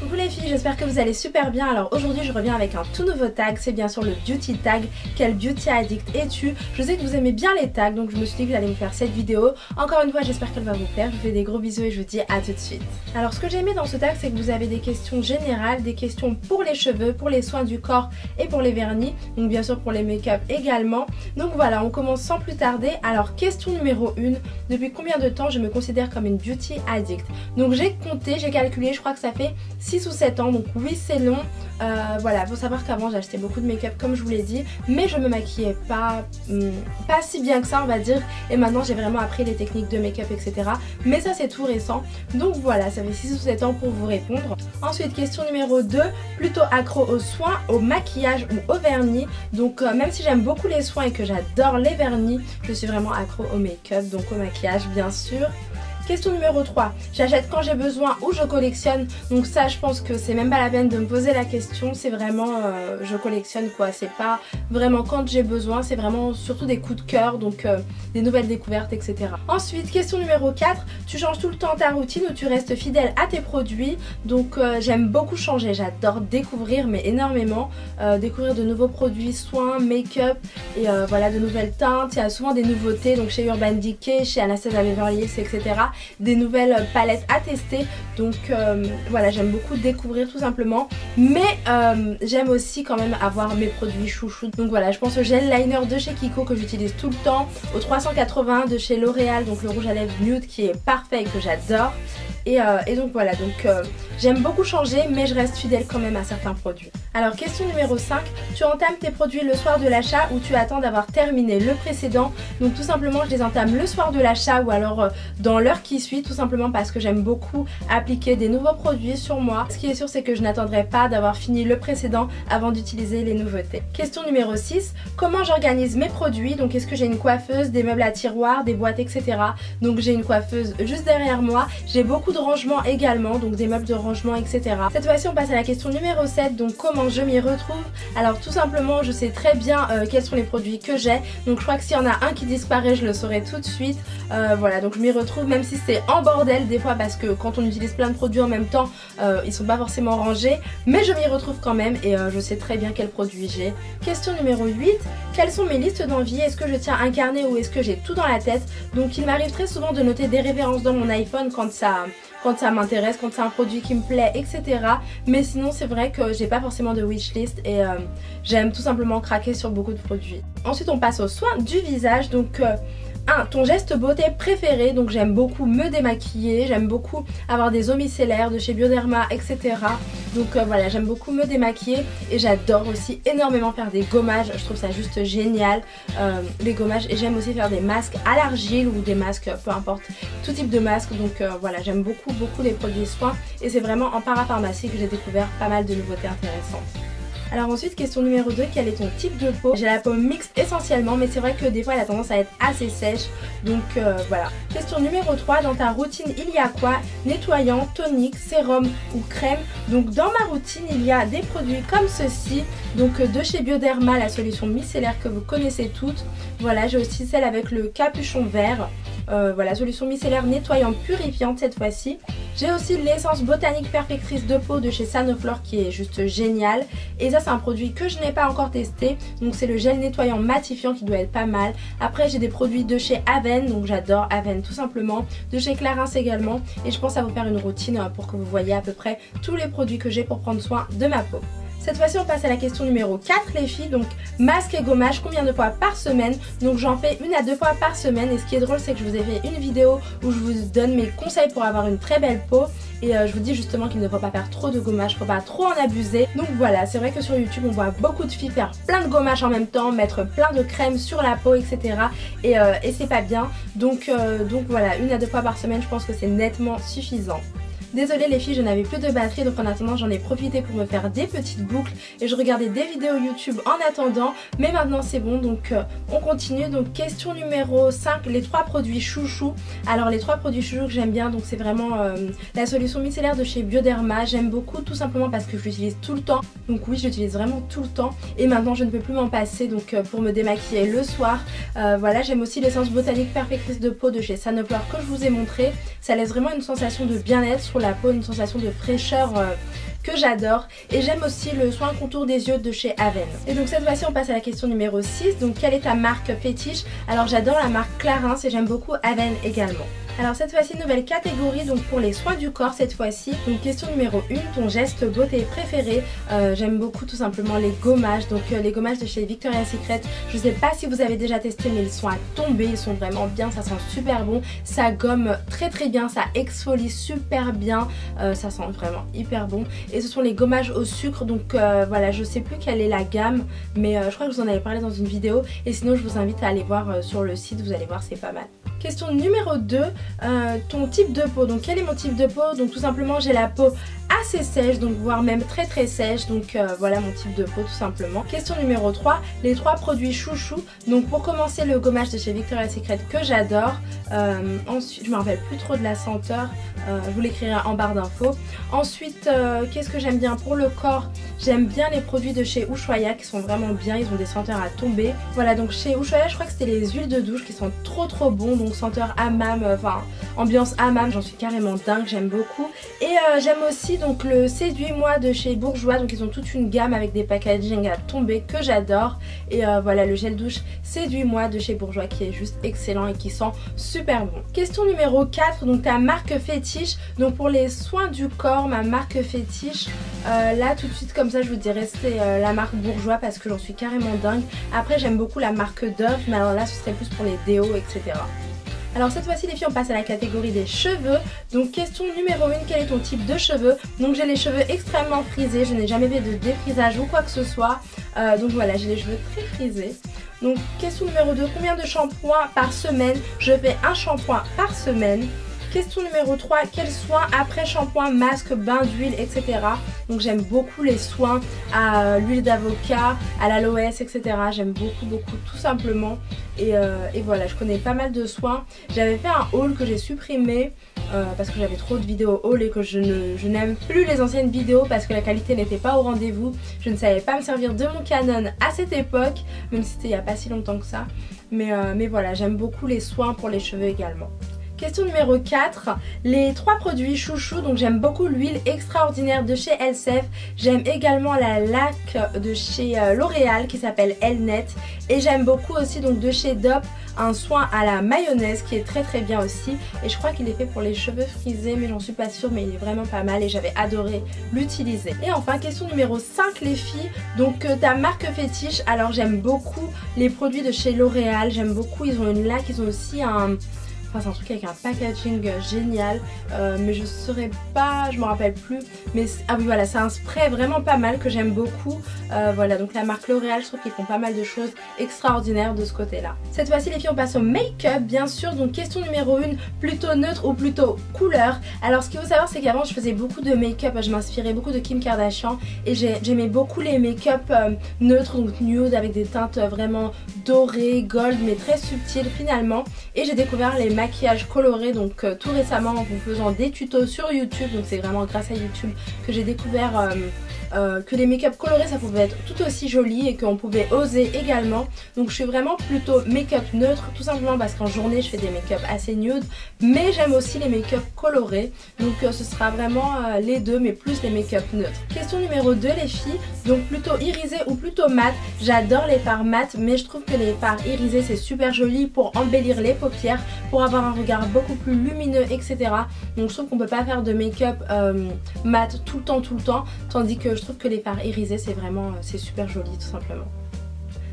Coucou les filles, j'espère que vous allez super bien. Alors aujourd'hui je reviens avec un tout nouveau tag, c'est bien sûr le beauty tag. Quel beauty addict es-tu? Je sais que vous aimez bien les tags, donc je me suis dit que j'allais vous faire cette vidéo. Encore une fois j'espère qu'elle va vous plaire, je vous fais des gros bisous et je vous dis à tout de suite. Alors ce que j'ai aimé dans ce tag, c'est que vous avez des questions générales, des questions pour les cheveux, pour les soins du corps et pour les vernis, donc bien sûr pour les make-up également. Donc voilà, on commence sans plus tarder. Alors question numéro 1, depuis combien de temps je me considère comme une beauty addict? Donc j'ai compté, j'ai calculé, je crois que ça fait 6 ou 7 ans, donc oui c'est long. Voilà, faut savoir qu'avant j'ai acheté beaucoup de make-up comme je vous l'ai dit, mais je me maquillais pas si bien que ça on va dire, et maintenant j'ai vraiment appris les techniques de make-up etc. Mais ça c'est tout récent, donc voilà, ça fait 6 ou 7 ans pour vous répondre. Ensuite question numéro 2, plutôt accro aux soins, au maquillage ou au vernis. Donc même si j'aime beaucoup les soins et que j'adore les vernis, je suis vraiment accro au make-up, donc au maquillage bien sûr. Question numéro 3, j'achète quand j'ai besoin ou je collectionne. Donc ça je pense que c'est même pas la peine de me poser la question, c'est vraiment je collectionne quoi, c'est pas vraiment quand j'ai besoin, c'est vraiment surtout des coups de cœur, donc des nouvelles découvertes etc. Ensuite question numéro 4, tu changes tout le temps ta routine ou tu restes fidèle à tes produits? Donc j'aime beaucoup changer, j'adore découvrir mais énormément, découvrir de nouveaux produits, soins, make-up et voilà de nouvelles teintes, il y a souvent des nouveautés donc chez Urban Decay, chez Anastasia Beverly Hills etc. Des nouvelles palettes à tester, donc voilà j'aime beaucoup découvrir tout simplement, mais j'aime aussi quand même avoir mes produits chouchous. Donc voilà, je pense au gel liner de chez Kiko que j'utilise tout le temps, au 380 de chez L'Oréal, donc le rouge à lèvres nude qui est parfait et que j'adore. Et donc voilà, donc j'aime beaucoup changer mais je reste fidèle quand même à certains produits. Alors question numéro 5, tu entames tes produits le soir de l'achat ou tu attends d'avoir terminé le précédent? Donc tout simplement je les entame le soir de l'achat ou alors dans l'heure qui suit, tout simplement parce que j'aime beaucoup appliquer des nouveaux produits sur moi. Ce qui est sûr c'est que je n'attendrai pas d'avoir fini le précédent avant d'utiliser les nouveautés. Question numéro 6, comment j'organise mes produits? Donc est-ce que j'ai une coiffeuse, des meubles à tiroirs, des boîtes etc. Donc j'ai une coiffeuse juste derrière moi, j'ai beaucoup de rangement également, donc des meubles de rangement etc. Cette fois-ci on passe à la question numéro 7, donc comment je m'y retrouve? Alors tout simplement je sais très bien quels sont les produits que j'ai, donc je crois que s'il y en a un qui disparaît je le saurai tout de suite. Voilà, donc je m'y retrouve même si c'est en bordel des fois parce que quand on utilise plein de produits en même temps ils sont pas forcément rangés, mais je m'y retrouve quand même et je sais très bien quels produits j'ai. Question numéro 8, quelles sont mes listes d'envie? Est-ce que je tiens un carnet ou est-ce que j'ai tout dans la tête? Donc il m'arrive très souvent de noter des références dans mon iPhone quand ça m'intéresse, quand c'est un produit qui me plaît etc. Mais sinon c'est vrai que j'ai pas forcément de wishlist et j'aime tout simplement craquer sur beaucoup de produits. Ensuite on passe aux soins du visage, donc 1. Ton geste beauté préféré? Donc j'aime beaucoup me démaquiller, j'aime beaucoup avoir des eaux micellaires de chez Bioderma etc. Donc voilà, j'aime beaucoup me démaquiller et j'adore aussi énormément faire des gommages, je trouve ça juste génial les gommages, et j'aime aussi faire des masques à l'argile ou des masques peu importe, tout type de masque. Donc voilà, j'aime beaucoup les produits soins et c'est vraiment en parapharmacie que j'ai découvert pas mal de nouveautés intéressantes. Alors ensuite question numéro 2, quel est ton type de peau? J'ai la peau mixte essentiellement, mais c'est vrai que des fois elle a tendance à être assez sèche, donc voilà. Question numéro 3, dans ta routine il y a quoi? Nettoyant, tonique, sérum ou crème? Donc dans ma routine il y a des produits comme ceci, donc de chez Bioderma, la solution micellaire que vous connaissez toutes. Voilà, j'ai aussi celle avec le capuchon vert. Voilà, solution micellaire nettoyante purifiante cette fois-ci. J'ai aussi l'essence botanique perfectrice de peau de chez Sanoflore qui est juste génial. Et ça c'est un produit que je n'ai pas encore testé, donc c'est le gel nettoyant matifiant qui doit être pas mal. Après j'ai des produits de chez Aven, donc j'adore Aven tout simplement, de chez Clarins également, et je pense à vous faire une routine pour que vous voyez à peu près tous les produits que j'ai pour prendre soin de ma peau. Cette fois-ci on passe à la question numéro 4 les filles, donc masque et gommage combien de fois par semaine? Donc j'en fais 1 à 2 fois par semaine, et ce qui est drôle c'est que je vous ai fait une vidéo où je vous donne mes conseils pour avoir une très belle peau, et je vous dis justement qu'il ne faut pas faire trop de gommage, il ne faut pas trop en abuser. Donc voilà, c'est vrai que sur YouTube on voit beaucoup de filles faire plein de gommage en même temps, mettre plein de crème sur la peau etc. Et c'est pas bien, donc voilà, 1 à 2 fois par semaine je pense que c'est nettement suffisant. Désolée les filles, je n'avais plus de batterie, donc en attendant j'en ai profité pour me faire des petites boucles et je regardais des vidéos YouTube en attendant, mais maintenant c'est bon, donc on continue. Donc question numéro 5, les 3 produits chouchous. Alors les 3 produits chouchous que j'aime bien, donc c'est vraiment la solution micellaire de chez Bioderma, j'aime beaucoup tout simplement parce que je l'utilise tout le temps, donc oui je l'utilise vraiment tout le temps et maintenant je ne peux plus m'en passer, donc pour me démaquiller le soir. Voilà, j'aime aussi l'essence botanique perfectrice de peau de chez Sanoflore que je vous ai montré, ça laisse vraiment une sensation de bien-être sur la peau, une sensation de fraîcheur que j'adore. Et j'aime aussi le soin contour des yeux de chez Aven. Et donc cette fois-ci on passe à la question numéro 6. Donc quelle est ta marque fétiche? Alors j'adore la marque Clarins et j'aime beaucoup Aven également. Alors cette fois-ci nouvelle catégorie, donc pour les soins du corps cette fois-ci. Donc question numéro 1, ton geste beauté préféré. J'aime beaucoup tout simplement les gommages. Donc les gommages de chez Victoria's Secret. Je sais pas si vous avez déjà testé mais ils sont à tomber, ils sont vraiment bien, ça sent super bon. Ça gomme très très bien, ça exfolie super bien, ça sent vraiment hyper bon. Et ce sont les gommages au sucre, donc voilà, je sais plus quelle est la gamme, mais je crois que je vous en avais parlé dans une vidéo. Et sinon je vous invite à aller voir sur le site, vous allez voir, c'est pas mal. Question numéro 2, ton type de peau. Donc quel est mon type de peau? Donc tout simplement j'ai la peau assez sèche, donc voire même très très sèche, donc voilà mon type de peau tout simplement. Question numéro 3, les 3 produits chouchou. Donc pour commencer le gommage de chez Victoria's Secret que j'adore. Ensuite je me rappelle plus trop de la senteur, je vous l'écrirai en barre d'infos. Ensuite qu'est-ce que j'aime bien pour le corps? J'aime bien les produits de chez Ushuaïa qui sont vraiment bien, ils ont des senteurs à tomber. Voilà, donc chez Ushuaïa je crois que c'était les huiles de douche qui sont trop bons, donc senteur hammam, enfin ambiance hammam, j'en suis carrément dingue, j'aime beaucoup. Et j'aime aussi donc le Séduis-moi de chez Bourjois, donc ils ont toute une gamme avec des packaging à tomber que j'adore. Et voilà le gel douche Séduis-moi de chez Bourjois qui est juste excellent et qui sent super bon. Question numéro 4, donc ta marque fétiche. Donc pour les soins du corps, ma marque fétiche, là tout de suite comme ça je vous dirais c'est la marque Bourjois parce que j'en suis carrément dingue. Après j'aime beaucoup la marque Dove, mais alors là ce serait plus pour les déos etc. Alors cette fois-ci les filles on passe à la catégorie des cheveux. Donc question numéro 1, quel est ton type de cheveux? Donc j'ai les cheveux extrêmement frisés, je n'ai jamais fait de défrisage ou quoi que ce soit. Donc voilà, j'ai les cheveux très frisés. Donc question numéro 2, combien de shampoings par semaine? Je fais un shampoing par semaine. Question numéro 3, quels soins après shampoing, masque, bain d'huile, etc. Donc j'aime beaucoup les soins à l'huile d'avocat, à l'aloès, etc. J'aime beaucoup tout simplement. Et voilà, je connais pas mal de soins. J'avais fait un haul que j'ai supprimé parce que j'avais trop de vidéos haul et que je n'aime plus les anciennes vidéos parce que la qualité n'était pas au rendez-vous. Je ne savais pas me servir de mon Canon à cette époque, même si c'était il n'y a pas si longtemps que ça. Mais voilà, j'aime beaucoup les soins pour les cheveux également. Question numéro 4, les 3 produits chouchou. Donc j'aime beaucoup l'huile extraordinaire de chez Elseve. J'aime également la laque de chez L'Oréal qui s'appelle Elnet. Et j'aime beaucoup aussi donc de chez Dove un soin à la mayonnaise qui est très bien aussi. Et je crois qu'il est fait pour les cheveux frisés mais j'en suis pas sûre, mais il est vraiment pas mal et j'avais adoré l'utiliser. Et enfin question numéro 5 les filles, donc ta marque fétiche. Alors j'aime beaucoup les produits de chez L'Oréal, j'aime beaucoup, ils ont une laque, ils ont aussi un... Enfin, c'est un truc avec un packaging génial, mais je saurais pas, je me rappelle plus. Mais ah oui voilà, c'est un spray vraiment pas mal que j'aime beaucoup. Voilà, donc la marque L'Oréal, je trouve qu'ils font pas mal de choses extraordinaires de ce côté là. Cette fois-ci les filles on passe au make-up bien sûr. Donc question numéro 1, plutôt neutre ou plutôt couleur? Alors ce qu'il faut savoir c'est qu'avant je faisais beaucoup de make-up, je m'inspirais beaucoup de Kim Kardashian et j'aimais beaucoup les make-up neutres, donc nude avec des teintes vraiment dorées, gold mais très subtiles finalement. Et j'ai découvert les maquillages colorés donc tout récemment en vous faisant des tutos sur YouTube. Donc c'est vraiment grâce à YouTube que j'ai découvert que les make-up colorés ça pouvait être tout aussi joli et qu'on pouvait oser également. Donc je suis vraiment plutôt make-up neutre tout simplement parce qu'en journée je fais des make-up assez nude, mais j'aime aussi les make-up colorés. Donc ce sera vraiment les deux mais plus les make-up neutres. Question numéro 2 les filles, donc plutôt irisé ou plutôt mat? J'adore les fards mat mais je trouve que les fards irisés c'est super joli pour embellir les paupières, pour avoir un regard beaucoup plus lumineux etc. Donc je trouve qu'on peut pas faire de make-up mat tout le temps, tandis que je trouve que les fards irisés c'est vraiment c'est super joli tout simplement.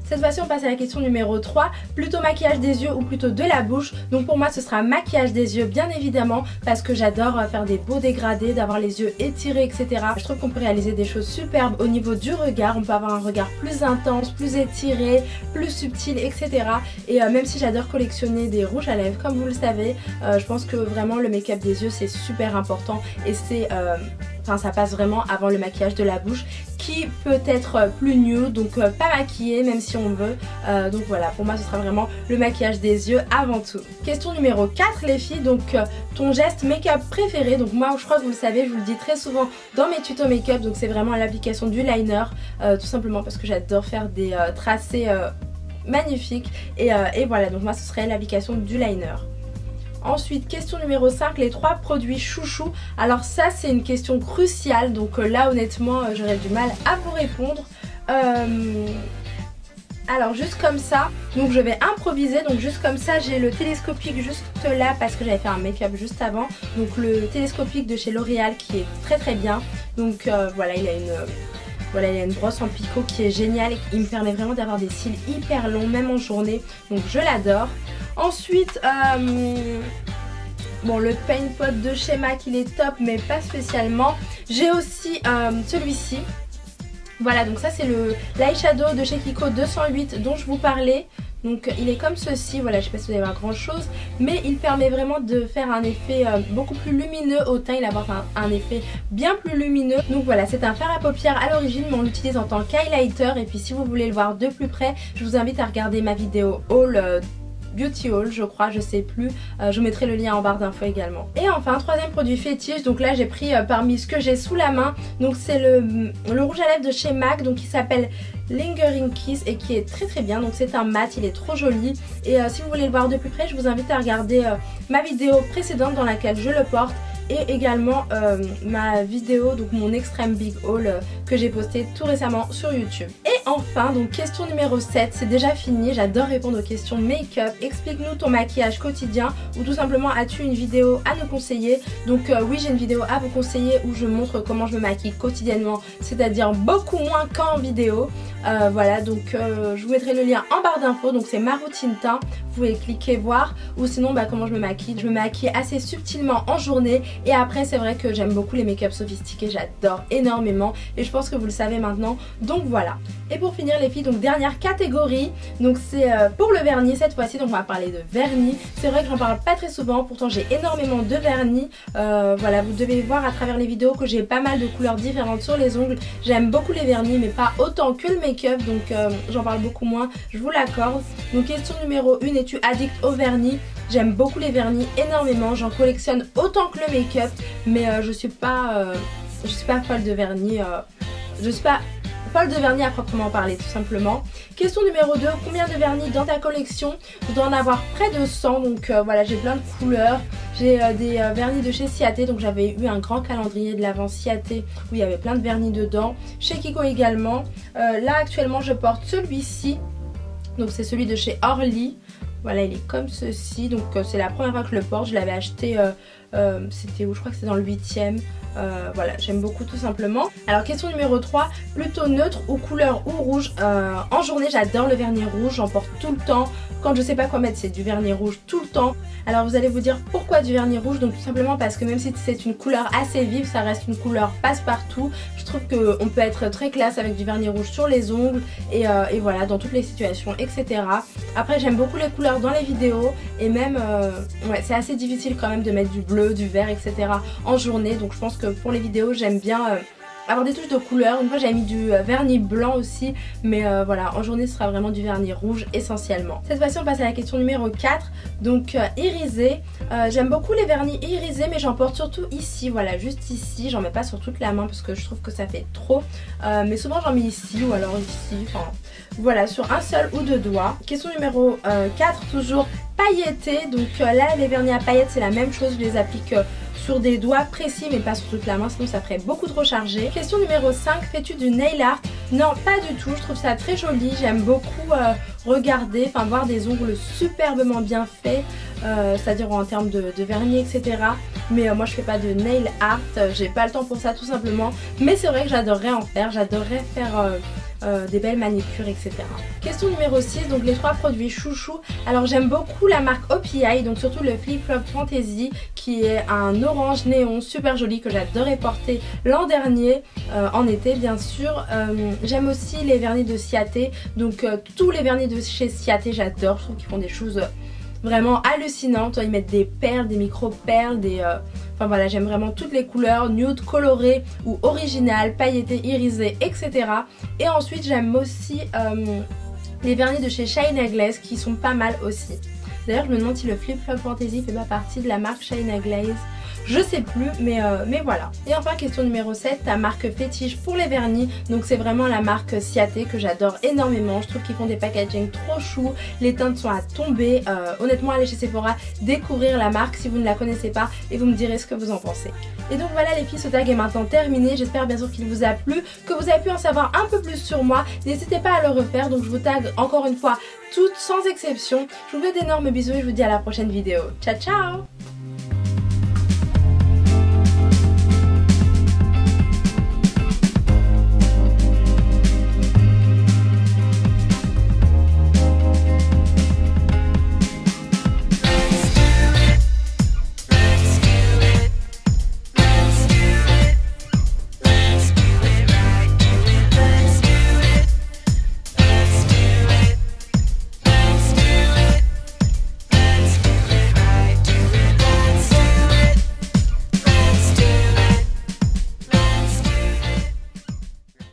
Cette fois-ci on passe à la question numéro 3, plutôt maquillage des yeux ou plutôt de la bouche? Donc pour moi ce sera maquillage des yeux bien évidemment parce que j'adore faire des beaux dégradés, d'avoir les yeux étirés etc. Je trouve qu'on peut réaliser des choses superbes au niveau du regard, on peut avoir un regard plus intense, plus étiré, plus subtil etc. Et même si j'adore collectionner des rouges à lèvres comme vous le savez, je pense que vraiment le make-up des yeux c'est super important et c'est... Enfin ça passe vraiment avant le maquillage de la bouche qui peut être plus nude, donc pas maquillé même si on veut. Donc voilà, pour moi ce sera vraiment le maquillage des yeux avant tout. Question numéro 4 les filles, donc ton geste make-up préféré? Donc moi je crois que vous le savez, je vous le dis très souvent dans mes tutos make-up, donc c'est vraiment l'application du liner, tout simplement parce que j'adore faire des tracés magnifiques et voilà, donc moi ce serait l'application du liner. Ensuite, question numéro 5, les 3 produits chouchou. Alors ça c'est une question cruciale, donc là honnêtement j'aurais du mal à vous répondre. Alors juste comme ça, donc je vais improviser, donc juste comme ça j'ai le télescopique juste là parce que j'avais fait un make-up juste avant. Donc le télescopique de chez L'Oréal qui est très très bien. Donc voilà, il a une brosse en picot qui est géniale et qui me permet vraiment d'avoir des cils hyper longs même en journée. Donc je l'adore. Ensuite, bon, le Paint Pot de chez MAC il est top mais pas spécialement. J'ai aussi celui-ci. Voilà, donc ça c'est le l'eyeshadow de chez Kiko 208 dont je vous parlais. Donc il est comme ceci, voilà, je sais pas si vous allez voir grand chose, mais il permet vraiment de faire un effet beaucoup plus lumineux au teint, il apporte un effet bien plus lumineux. Donc voilà, c'est un fard à paupières à l'origine, mais on l'utilise en tant qu'highlighter. Et puis si vous voulez le voir de plus près, je vous invite à regarder ma vidéo haul Beauty Haul je crois, je sais plus, je vous mettrai le lien en barre d'infos également. Et enfin, troisième produit fétiche, donc là j'ai pris parmi ce que j'ai sous la main, donc c'est le rouge à lèvres de chez MAC, donc il s'appelle Lingering Kiss et qui est très très bien. Donc c'est un mat, il est trop joli. Et si vous voulez le voir de plus près, je vous invite à regarder ma vidéo précédente dans laquelle je le porte, et également ma vidéo, donc mon extrême big haul que j'ai posté tout récemment sur YouTube. Et enfin, donc question numéro 7, c'est déjà fini. J'adore répondre aux questions make-up. Explique-nous ton maquillage quotidien, ou tout simplement as-tu une vidéo à nous conseiller. Donc oui, j'ai une vidéo à vous conseiller où je montre comment je me maquille quotidiennement, c'est-à-dire beaucoup moins qu'en vidéo. Voilà, donc je vous mettrai le lien en barre d'infos. Donc c'est ma routine teint, vous pouvez cliquer voir. Ou sinon comment je me maquille. Je me maquille assez subtilement en journée. Et après c'est vrai que j'aime beaucoup les make-up sophistiqués, j'adore énormément. Et je pense que vous le savez maintenant, donc voilà. Et pour finir les filles, donc dernière catégorie. Donc c'est pour le vernis cette fois-ci, donc on va parler de vernis. C'est vrai que j'en parle pas très souvent, pourtant j'ai énormément de vernis. Voilà, vous devez voir à travers les vidéos que j'ai pas mal de couleurs différentes sur les ongles. J'aime beaucoup les vernis mais pas autant que le make-up, donc j'en parle beaucoup moins, je vous l'accorde. Donc question numéro 1, es-tu addict au vernis? J'aime beaucoup les vernis énormément, j'en collectionne autant que le make-up, mais je suis pas folle de vernis, je suis pas folle de vernis à proprement parler tout simplement. Question numéro 2, combien de vernis dans ta collection? Je dois en avoir près de 100, donc voilà, j'ai plein de couleurs. J'ai des vernis de chez Ciaté, donc j'avais eu un grand calendrier de l'Avent Ciaté où il y avait plein de vernis dedans. Chez Kiko également. Là actuellement je porte celui-ci, donc c'est celui de chez Orly. Voilà, il est comme ceci, donc c'est la première fois que je le porte. Je l'avais acheté, c'était où? Je crois que c'est dans le 8e. Voilà, j'aime beaucoup tout simplement. Alors question numéro 3, plutôt neutre ou couleur ou rouge? En journée j'adore le vernis rouge, j'en porte tout le temps. Quand je sais pas quoi mettre, c'est du vernis rouge tout le temps. Alors vous allez vous dire pourquoi du vernis rouge? Donc tout simplement parce que même si c'est une couleur assez vive, ça reste une couleur passe-partout. Je trouve qu'on peut être très classe avec du vernis rouge sur les ongles et voilà, dans toutes les situations, etc. Après j'aime beaucoup les couleurs dans les vidéos et même ouais, c'est assez difficile quand même de mettre du bleu, du vert, etc. en journée. Donc je pense que pour les vidéos j'aime bien avoir des touches de couleur. Une fois j'avais mis du vernis blanc aussi, mais voilà, en journée ce sera vraiment du vernis rouge essentiellement. Cette fois-ci on passe à la question numéro 4, donc irisé. J'aime beaucoup les vernis irisés, mais j'en porte surtout ici, voilà, juste ici. J'en mets pas sur toute la main parce que je trouve que ça fait trop, mais souvent j'en mets ici ou alors ici, enfin voilà, sur un seul ou deux doigts. Question numéro 4, toujours pailleté. Donc là les vernis à paillettes c'est la même chose, je les applique sur des doigts précis mais pas sur toute la main, sinon ça ferait beaucoup trop chargé. Question numéro 5, fais-tu du nail art? Non, pas du tout, je trouve ça très joli, j'aime beaucoup regarder, enfin voir des ongles superbement bien faits, c'est-à-dire en termes de vernis, etc. Mais moi je fais pas de nail art, j'ai pas le temps pour ça tout simplement, mais c'est vrai que j'adorerais en faire, j'adorerais faire des belles manicures, etc. Question numéro 6, donc les 3 produits chouchou. Alors j'aime beaucoup la marque OPI, donc surtout le Flip Flop Fantasy qui est un orange néon super joli que j'adorais porter l'an dernier en été bien sûr. J'aime aussi les vernis de Ciaté, donc tous les vernis de chez Ciaté j'adore, je trouve qu'ils font des choses vraiment hallucinantes. Ils mettent des perles, des micro-perles, enfin voilà, j'aime vraiment toutes les couleurs, nude, colorées ou originales, pailletées, irisées, etc. Et ensuite j'aime aussi les vernis de chez China Glaze qui sont pas mal aussi. D'ailleurs je me demande si le Flip Flop Fantasy fait pas partie de la marque China Glaze. je sais plus, mais voilà. Et enfin question numéro 7, ta marque fétiche pour les vernis. Donc c'est vraiment la marque Ciaté que j'adore énormément. Je trouve qu'ils font des packaging trop chou, les teintes sont à tomber. Honnêtement, allez chez Sephora découvrir la marque si vous ne la connaissez pas et vous me direz ce que vous en pensez. Et donc voilà les filles, ce tag est maintenant terminé. J'espère bien sûr qu'il vous a plu, que vous avez pu en savoir un peu plus sur moi. N'hésitez pas à le refaire, donc je vous tag encore une fois toutes sans exception. Je vous fais d'énormes bisous et je vous dis à la prochaine vidéo. Ciao ciao!